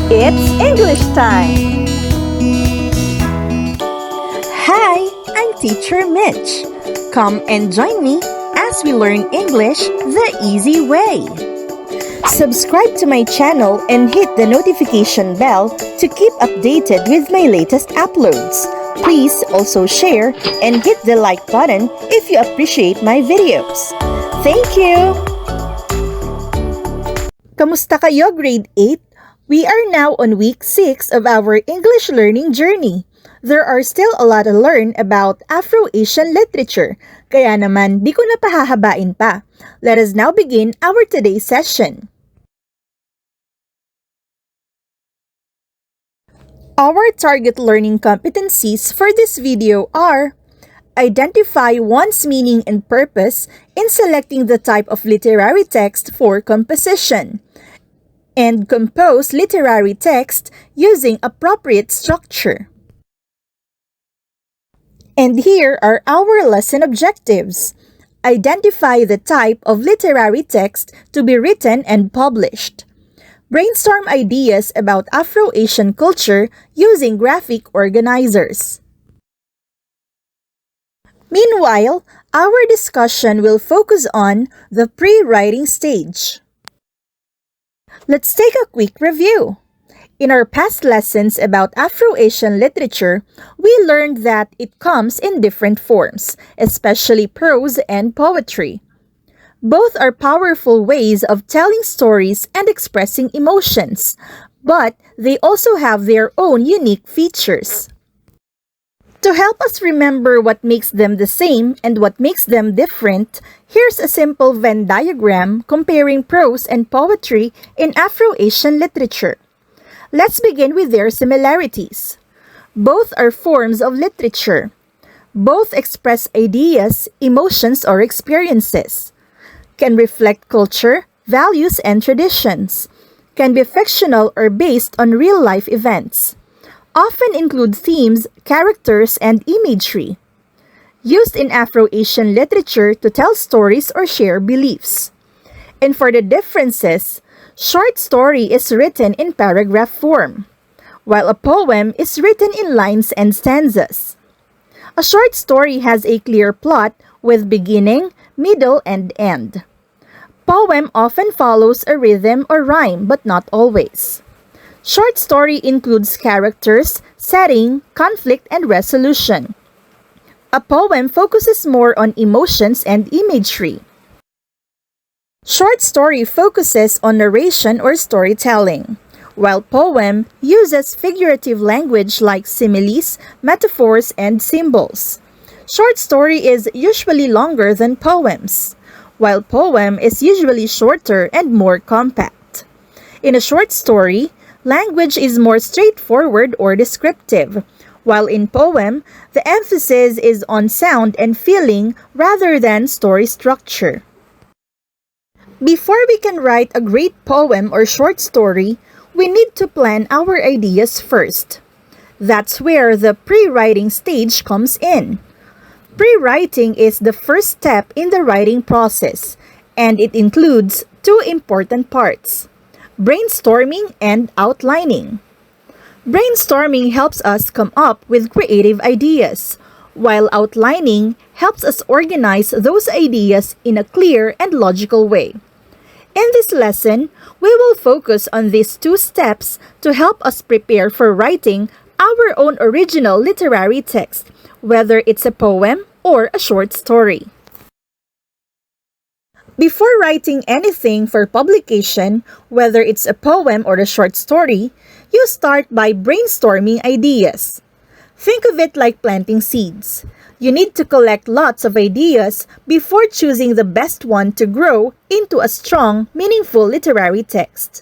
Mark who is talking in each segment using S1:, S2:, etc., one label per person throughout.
S1: It's English time! Hi, I'm Teacher Mitch. Come and join me as we learn English the easy way. Subscribe to my channel and hit the notification bell to keep updated with my latest uploads. Please also share and hit the like button if you appreciate my videos. Thank you! Kamusta kayo, Grade 8? We are now on week 6 of our English learning journey. There are still a lot to learn about Afro-Asian literature, kaya naman di ko na pahahabain pa. Let us now begin our today's session. Our target learning competencies for this video are: identify one's meaning and purpose in selecting the type of literary text for composition, and compose literary text using appropriate structure. And here are our lesson objectives. Identify the type of literary text to be written and published. Brainstorm ideas about Afro-Asian culture using graphic organizers. Meanwhile, our discussion will focus on the pre-writing stage. Let's take a quick review. In our past lessons about Afro-Asian literature, we learned that it comes in different forms, especially prose and poetry. Both are powerful ways of telling stories and expressing emotions, but they also have their own unique features. To help us remember what makes them the same and what makes them different, here's a simple Venn diagram comparing prose and poetry in Afro-Asian literature. Let's begin with their similarities. Both are forms of literature. Both express ideas, emotions, or experiences. Can reflect culture, values, and traditions. Can be fictional or based on real-life events. Often include themes, characters, and imagery. Used in Afro-Asian literature to tell stories or share beliefs. And for the differences, short story is written in paragraph form, while a poem is written in lines and stanzas. A short story has a clear plot with beginning, middle, and end. Poem often follows a rhythm or rhyme, but not always. Short story includes characters, setting, conflict, and resolution. A poem focuses more on emotions and imagery. Short story focuses on narration or storytelling, while poem uses figurative language like similes, metaphors, and symbols. Short story is usually longer than poems, while poem is usually shorter and more compact. In a short story, language is more straightforward or descriptive, while in poem, the emphasis is on sound and feeling rather than story structure. Before we can write a great poem or short story, we need to plan our ideas first. That's where the pre-writing stage comes in. Pre-writing is the first step in the writing process, and it includes two important parts: brainstorming and outlining. Brainstorming helps us come up with creative ideas, while outlining helps us organize those ideas in a clear and logical way. In this lesson, we will focus on these two steps to help us prepare for writing our own original literary text, whether it's a poem or a short story. Before writing anything for publication, whether it's a poem or a short story, you start by brainstorming ideas. Think of it like planting seeds. You need to collect lots of ideas before choosing the best one to grow into a strong, meaningful literary text.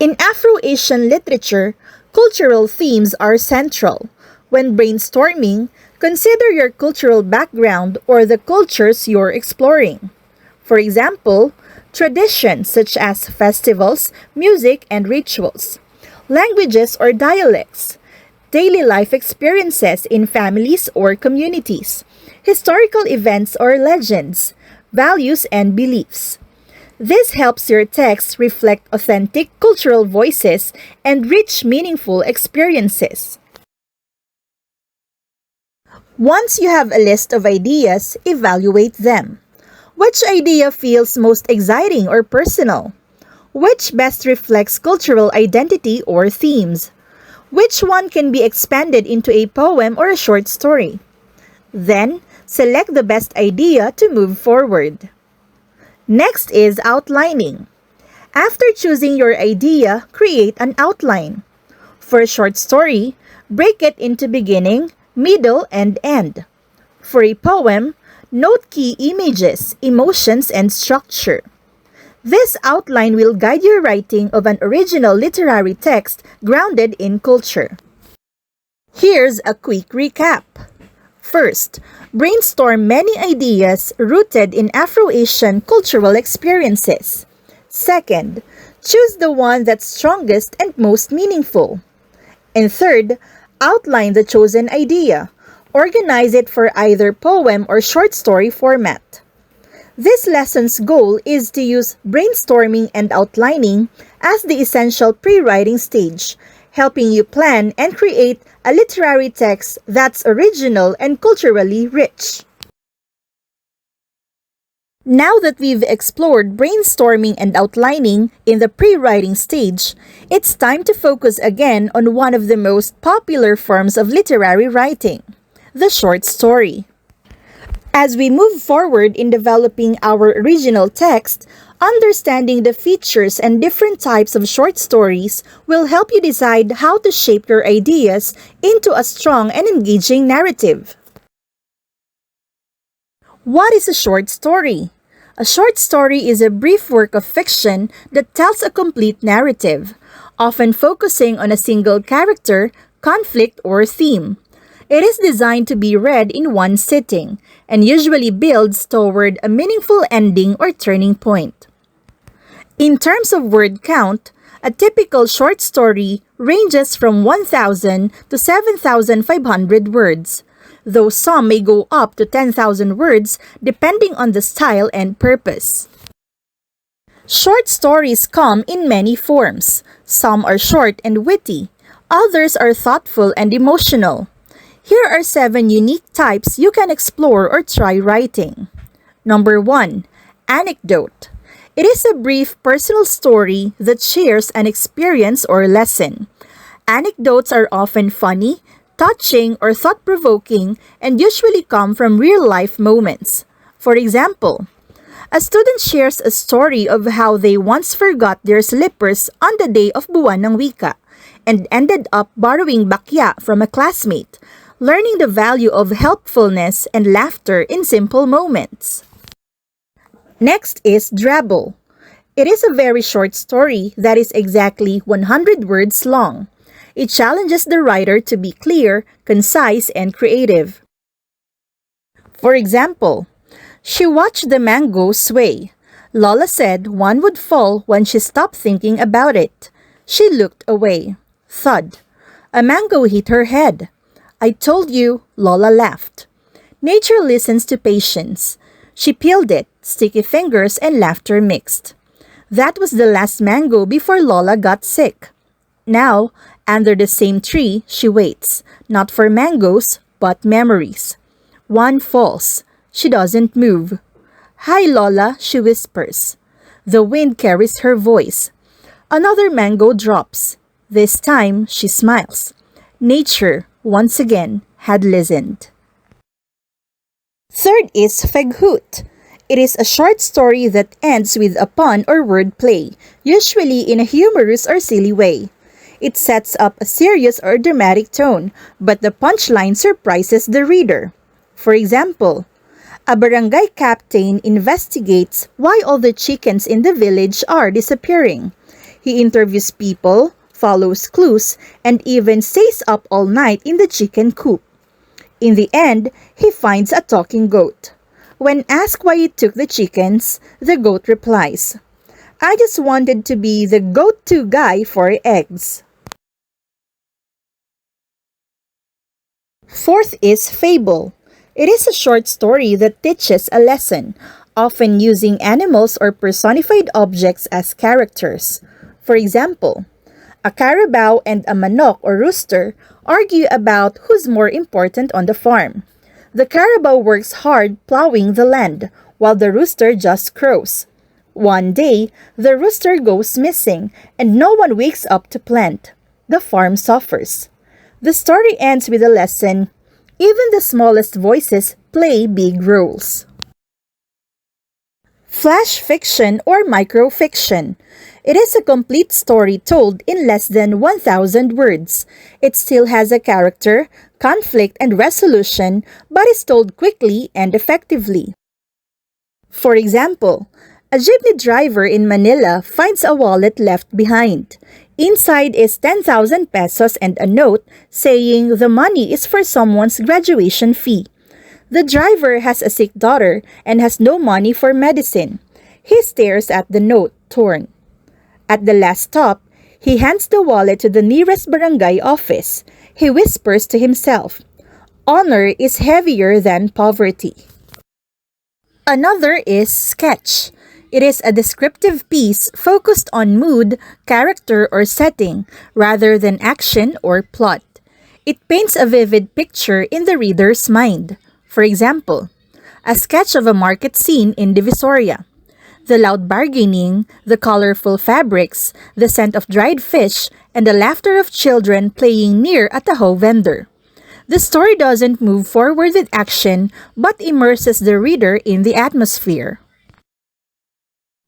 S1: In Afro-Asian literature, cultural themes are central. When brainstorming, consider your cultural background or the cultures you're exploring. For example, traditions such as festivals, music, and rituals, languages or dialects, daily life experiences in families or communities, historical events or legends, values and beliefs. This helps your text reflect authentic cultural voices and rich, meaningful experiences. Once you have a list of ideas, evaluate them. Which idea feels most exciting or personal? Which best reflects cultural identity or themes? Which one can be expanded into a poem or a short story? Then, select the best idea to move forward. Next is outlining. After choosing your idea, create an outline. For a short story, break it into beginning, middle, and end. For a poem, note key images, emotions, and structure. This outline will guide your writing of an original literary text grounded in culture. Here's a quick recap. First, brainstorm many ideas rooted in Afro-Asian cultural experiences. Second, choose the one that's strongest and most meaningful. And third, outline the chosen idea. Organize it for either poem or short story format. This lesson's goal is to use brainstorming and outlining as the essential pre-writing stage, helping you plan and create a literary text that's original and culturally rich. Now that we've explored brainstorming and outlining in the pre-writing stage, it's time to focus again on one of the most popular forms of literary writing, the short story. As we move forward in developing our original text, understanding the features and different types of short stories will help you decide how to shape your ideas into a strong and engaging narrative. What is a short story? A short story is a brief work of fiction that tells a complete narrative, often focusing on a single character, conflict, or theme. It is designed to be read in one sitting and usually builds toward a meaningful ending or turning point. In terms of word count, a typical short story ranges from 1,000 to 7,500 words, though some may go up to 10,000 words depending on the style and purpose. Short stories come in many forms. Some are short and witty, others are thoughtful and emotional. Here are 7 unique types you can explore or try writing. Number 1. Anecdote. It is a brief personal story that shares an experience or lesson. Anecdotes are often funny, touching, or thought-provoking and usually come from real-life moments. For example, a student shares a story of how they once forgot their slippers on the day of Buwan ng Wika and ended up borrowing bakya from a classmate, learning the value of helpfulness and laughter in simple moments. Next is drabble. It is a very short story that is exactly 100 words long. It challenges the writer to be clear, concise, and creative. For example, she watched the mango sway. Lola said one would fall when she stopped thinking about it. She looked away. Thud. A mango hit her head. I told you, Lola laughed. Nature listens to patience. She peeled it, sticky fingers and laughter mixed. That was the last mango before Lola got sick. Now, under the same tree, she waits, not for mangoes, but memories. One falls. She doesn't move. Hi, Lola, she whispers. The wind carries her voice. Another mango drops. This time, she smiles. Nature, once again, had listened. Third is Feghut. It is a short story that ends with a pun or word play, usually in a humorous or silly way. It sets up a serious or dramatic tone, but the punchline surprises the reader. For example, a barangay captain investigates why all the chickens in the village are disappearing. He interviews people, follows clues, and even stays up all night in the chicken coop. In the end, he finds a talking goat. When asked why he took the chickens, the goat replies, I just wanted to be the go-to guy for eggs. Fourth is fable. It is a short story that teaches a lesson, often using animals or personified objects as characters. For example, a carabao and a manok or rooster argue about who's more important on the farm. The carabao works hard plowing the land, while the rooster just crows. One day, the rooster goes missing and no one wakes up to plant. The farm suffers. The story ends with a lesson: even the smallest voices play big roles. Flash fiction or microfiction. It is a complete story told in less than 1,000 words. It still has a character, conflict, and resolution, but is told quickly and effectively. For example, a jeepney driver in Manila finds a wallet left behind. Inside is 10,000 pesos and a note saying the money is for someone's graduation fee. The driver has a sick daughter and has no money for medicine. He stares at the note, torn. At the last stop, he hands the wallet to the nearest barangay office. He whispers to himself, "Honor is heavier than poverty." Another is sketch. It is a descriptive piece focused on mood, character, or setting, rather than action or plot. It paints a vivid picture in the reader's mind. For example, a sketch of a market scene in Divisoria. The loud bargaining, the colorful fabrics, the scent of dried fish, and the laughter of children playing near a taho vendor. The story doesn't move forward with action, but immerses the reader in the atmosphere.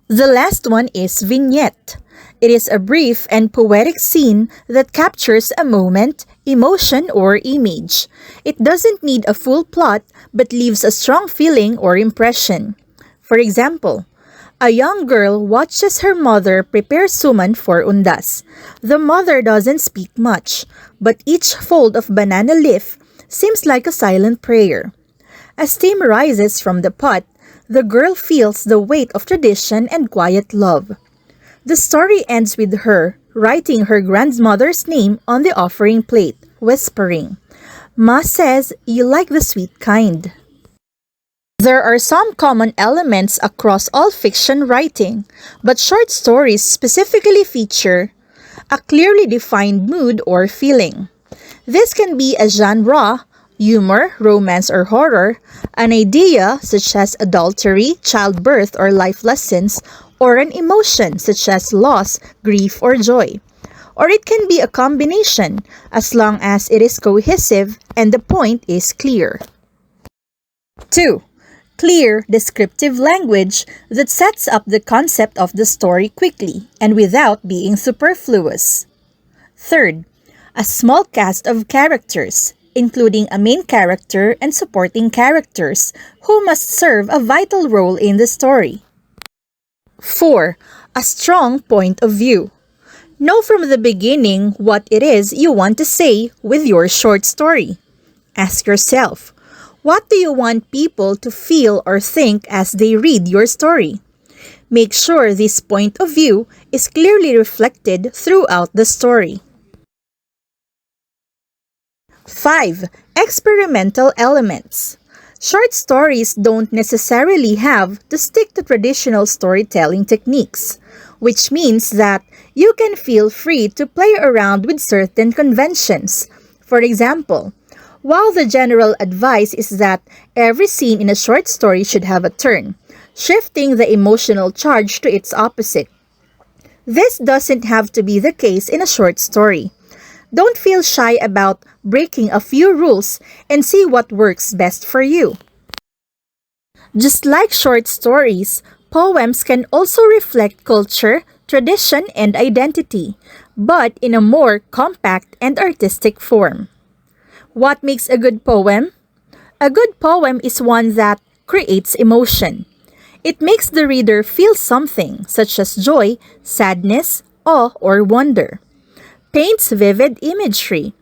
S1: The last one is vignette. It is a brief and poetic scene that captures a moment, emotion, or image. It doesn't need a full plot, but leaves a strong feeling or impression. For example, a young girl watches her mother prepare suman for undas. The mother doesn't speak much, but each fold of banana leaf seems like a silent prayer. As steam rises from the pot, the girl feels the weight of tradition and quiet love. The story ends with her writing her grandmother's name on the offering plate, whispering, "Ma says you like the sweet kind." There are some common elements across all fiction writing, but short stories specifically feature a clearly defined mood or feeling. This can be a genre, humor, romance, or horror, an idea such as adultery, childbirth, or life lessons, or an emotion such as loss, grief, or joy. Or it can be a combination, as long as it is cohesive and the point is clear. 2. Clear, descriptive language that sets up the concept of the story quickly and without being superfluous. Third, a small cast of characters, including a main character and supporting characters who must serve a vital role in the story. 4. A strong point of view. Know from the beginning what it is you want to say with your short story. Ask yourself, what do you want people to feel or think as they read your story? Make sure this point of view is clearly reflected throughout the story. 5. Experimental elements. Short stories don't necessarily have to stick to traditional storytelling techniques, which means that you can feel free to play around with certain conventions. For example, while the general advice is that every scene in a short story should have a turn, shifting the emotional charge to its opposite. This doesn't have to be the case in a short story. Don't feel shy about breaking a few rules and see what works best for you. Just like short stories, poems can also reflect culture, tradition, and identity, but in a more compact and artistic form. What makes a good poem? A good poem is one that creates emotion. It makes the reader feel something, such as joy, sadness, awe, or wonder. Paints vivid imagery.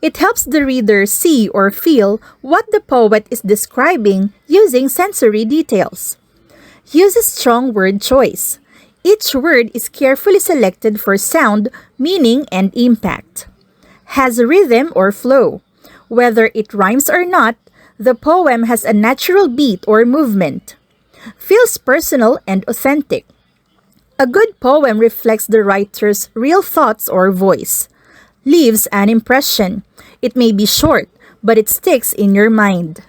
S1: It helps the reader see or feel what the poet is describing using sensory details. Use a strong word choice. Each word is carefully selected for sound, meaning, and impact. Has rhythm or flow. Whether it rhymes or not, the poem has a natural beat or movement. feels personal and authentic. A good poem reflects the writer's real thoughts or voice, leaves an impression. It may be short, but it sticks in your mind.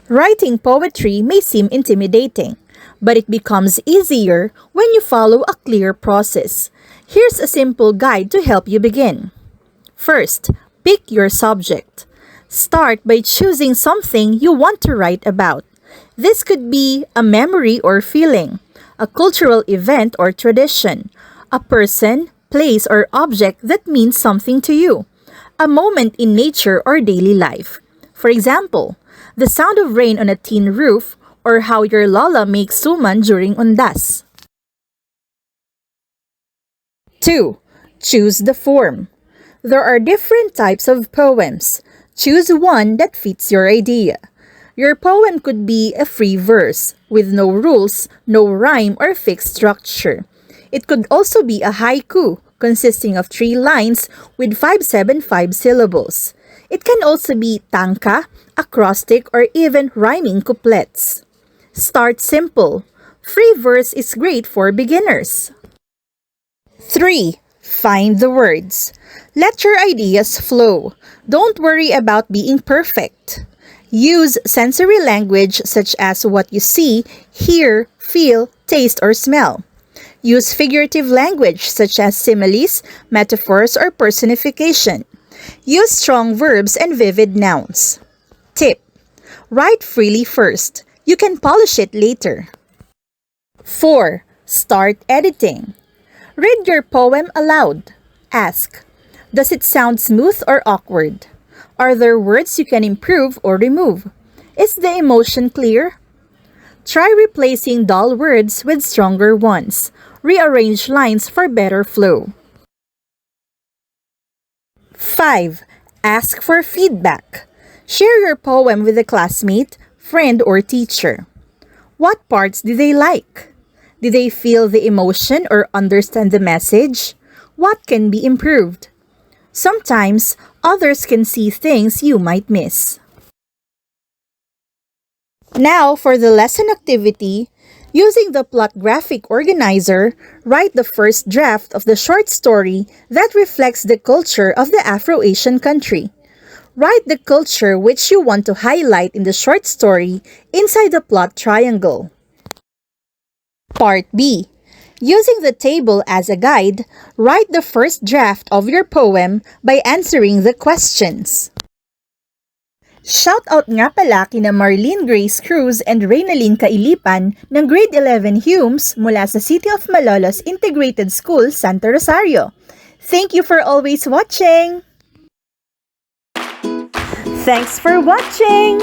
S1: Writing poetry may seem intimidating, but it becomes easier when you follow a clear process. Here's a simple guide to help you begin. First, pick your subject. Start by choosing something you want to write about. This could be a memory or feeling, a cultural event or tradition, a person, place, or object that means something to you, a moment in nature or daily life. For example, the sound of rain on a tin roof or how your lola makes suman during undas. 2. Choose the form. There are different types of poems. Choose one that fits your idea. Your poem could be a free verse, with no rules, no rhyme, or fixed structure. It could also be a haiku, consisting of 3 lines with 575 syllables. It can also be tanka, acrostic, or even rhyming couplets. Start simple. Free verse is great for beginners. 3. Find the words. Let your ideas flow. Don't worry about being perfect. Use sensory language such as what you see, hear, feel, taste, or smell. Use figurative language such as similes, metaphors, or personification. Use strong verbs and vivid nouns. Tip: write freely first. You can polish it later. 4. Start editing. Read your poem aloud. Ask, does it sound smooth or awkward? Are there words you can improve or remove? Is the emotion clear? Try replacing dull words with stronger ones. Rearrange lines for better flow. 5. Ask for feedback. Share your poem with a classmate, friend, or teacher. What parts did they like? Did they feel the emotion or understand the message? What can be improved? Sometimes, others can see things you might miss. Now, for the lesson activity, using the plot graphic organizer, write the first draft of the short story that reflects the culture of the Afro-Asian country. Write the culture which you want to highlight in the short story inside the plot triangle. Part B. Using the table as a guide, write the first draft of your poem by answering the questions. Shoutout nga pala kina Marlene Grace Cruz and Reynalyn Kailipan ng Grade 11 Humes mula sa City of Malolos Integrated School, Santa Rosario. Thank you for always watching! Thanks for watching!